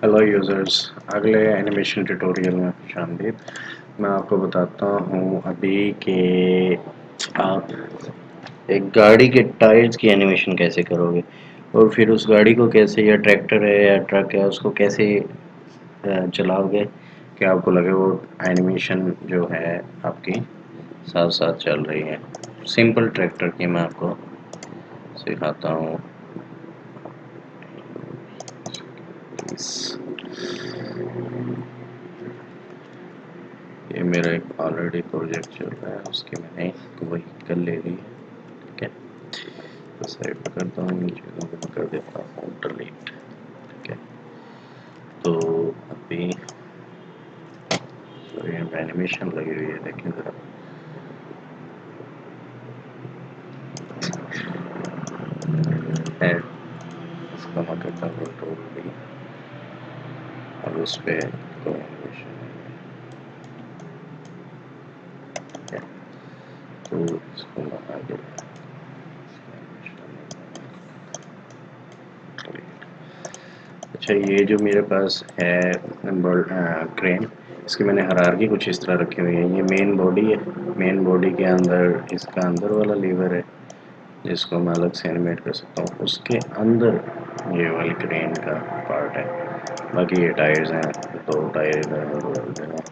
Hello users, अगले animation tutorial में खुशामदीद। मैं आपको बताता हूँ अभी कि आप एक गाड़ी के टायर्स की एनिमेशन कैसे करोगे और फिर उस गाड़ी को कैसे, या ट्रैक्टर है या ट्रक है, उसको कैसे चलाओगे कि आपको लगे वो एनिमेशन जो है आपकी साथ साथ चल रही है। सिंपल ट्रैक्टर की मैं आपको सिखाता हूँ। ये मेरा एक ऑलरेडी प्रोजेक्ट चल रहा है, उसकी मैंने वही कल ले ली है। ठीक है, तो साइड पे करता हूँ, इन चीज़ों को मैं कर देता हूँ डिलीट। ठीक है, तो अभी सॉरी एनिमेशन लगी हुई है, देखिए ज़रा है। इसका मैं करता हूँ कंट्रोल, अब उस पर कोई एनिमेशन है तो इसको मैं आगे अच्छा, ये जो मेरे पास है क्रेन, इसकी मैंने हायरार्की कुछ इस तरह रखी हुई है। ये मेन बॉडी है, मेन बॉडी के अंदर इसका अंदर वाला लीवर है जिसको मैं अलग से एनिमेट कर सकता हूँ। उसके अंदर ये वाली क्रेन का पार्ट है, बाकी ये टायर्स हैं, दो टायर इधर हैं, दो इधर हैं।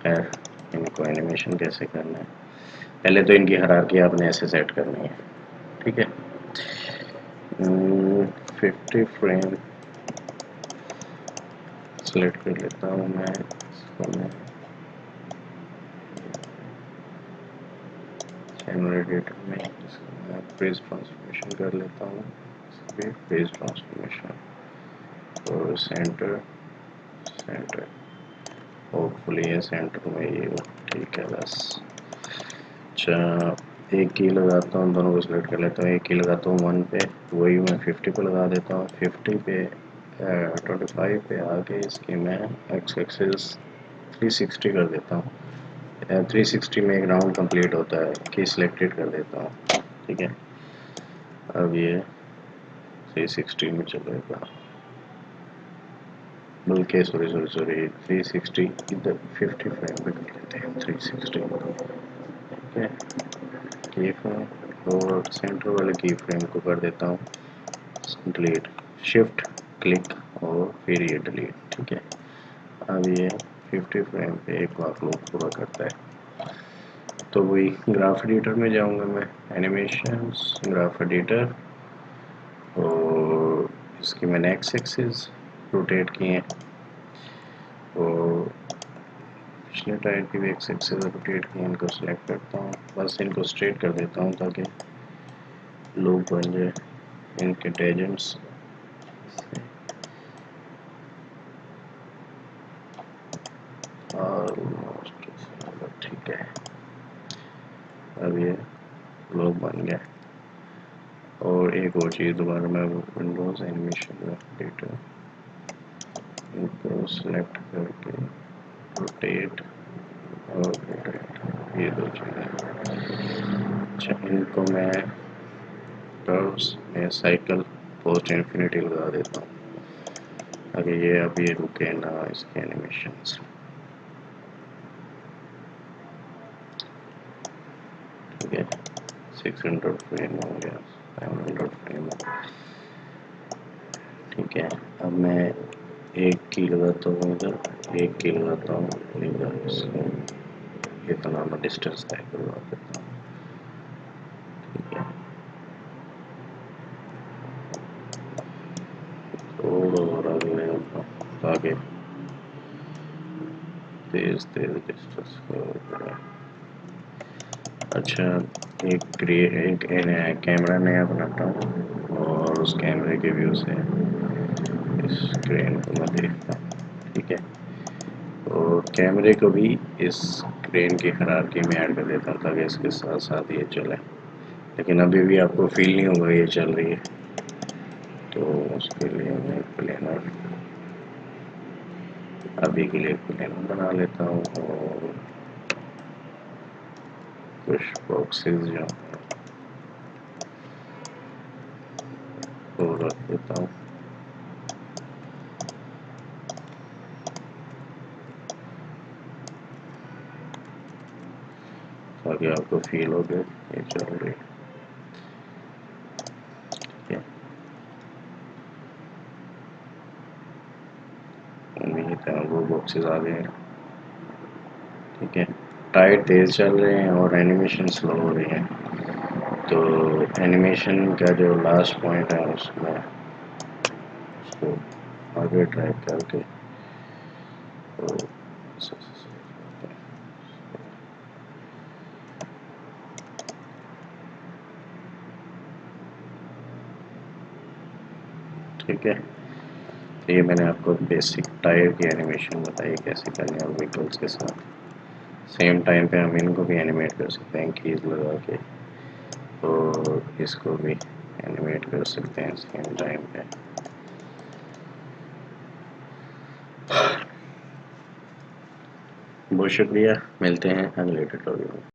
खैर, इनको एनिमेशन कैसे करना है, पहले तो इनकी हायरार्की आपने ऐसे सेट करनी है। ठीक है, 50 फ्रेम सेलेक्ट कर लेता हूँ मैं। इसको मैं जनरेटर में इसको मैं फेज ट्रांसफॉर्मेशन कर लेता हूँ। फेज ट्रांसफॉर्मेशन और सेंटर सेंटर, होपफुली ये सेंटर में ही हो। ठीक है, बस। अच्छा, एक की लगाता हूँ, दोनों को सिलेक्ट कर लेता हूँ। एक की लगाता हूँ 1 पे, वही मैं 50 पे लगा देता हूँ। 50 पे 25 पे आके इसकी मैं एक्स एक्सिस 360 कर देता हूँ। 360 में एक राउंड कंप्लीट होता है कि सिलेक्टेड कर देता हूँ। ठीक है, अब ये 360 में चलेगा, बल्कि सॉरी सॉरी सॉरी 360 इधर 50 फ्रेम पे कर लेते हैं 360। ठीक है, की फ्रेम और सेंटर वाले की फ्रेम को कर देता हूँ डिलीट, शिफ्ट क्लिक और फिर ये डिलीट। ठीक है, अब ये 50 फ्रेम पे एक वर्कलोड पूरा करता है। तो वही ग्राफ एडिटर में जाऊंगा मैं, एनिमेशंस, ग्राफ एडिटर, और इसकी मैंने एक्स एक्सिस रोटेट किए हैं और पिछले टायर की भी एक्स एक्सिस रोटेट किए। इनको सेलेक्ट करता हूँ, बस इनको स्ट्रेट कर देता हूँ ताकि लूप बन जाए इनके टेजेंट्स। और ठीक है, अब ये लूप बन गया। और एक और चीज़ दोबारा मैं विंडोज़ एनिमेशन डेटा इनको सेलेक्ट करके रोटेट और रोटेट, ये दो चीज़ें। अच्छा, इनको मैं कर्व्स में साइकिल पोस्ट इन्फिनिटी लगा देता हूँ ताकि ये अब ये रुके ना इसके एनिमेशंस। ठीक है, 600 फ्रेम हो गया, 700 फ्रेम। ठीक है, अब मैं एक की लगाता हूँ इधर, एक की लगाता हूँ इधर, इसको इतना मैं डिस्टेंस तय करवा देता हूँ। ठीक है, थोड़ा और आगे ले आता हूँ ताकि तेज तेज डिस्टेंस करें। अच्छा, एक कैमरा नया बनाता हूँ और उस कैमरे के व्यू से इस क्रेन को मैं देखता हूँ। ठीक है, और कैमरे को भी इस क्रेन की हायरार्की में ऐड कर देता हूँ ताकि इसके साथ साथ ये चले, लेकिन अभी भी आपको फील नहीं होगा ये चल रही है। तो उसके लिए मैं प्लेनर अभी के लिए प्लेनर बना लेता हूँ और कुछ बॉक्सेस जो वो रख देता हूँ। ताकि आपको फील हो कि ये चल रही है। ठीक है, उम्मीद है वो बॉक्सेस आ गए हैं। ठीक है, टायर तेज़ चल रहे हैं और एनिमेशन स्लो हो रही है, तो एनिमेशन का जो लास्ट पॉइंट है उसमें उसको आगे ड्रैग करके तो ठीक है, तो ये मैंने आपको बेसिक टायर की एनिमेशन बताई कैसे करनी है व्हीकल्स के साथ। सेम टाइम पे हम इनको भी एनिमेट कर सकते हैं कीज लगा के, और इसको भी एनिमेट कर सकते हैं सेम टाइम पे। बहुत शुक्रिया, मिलते हैं अगले ट्यूटोरियल में।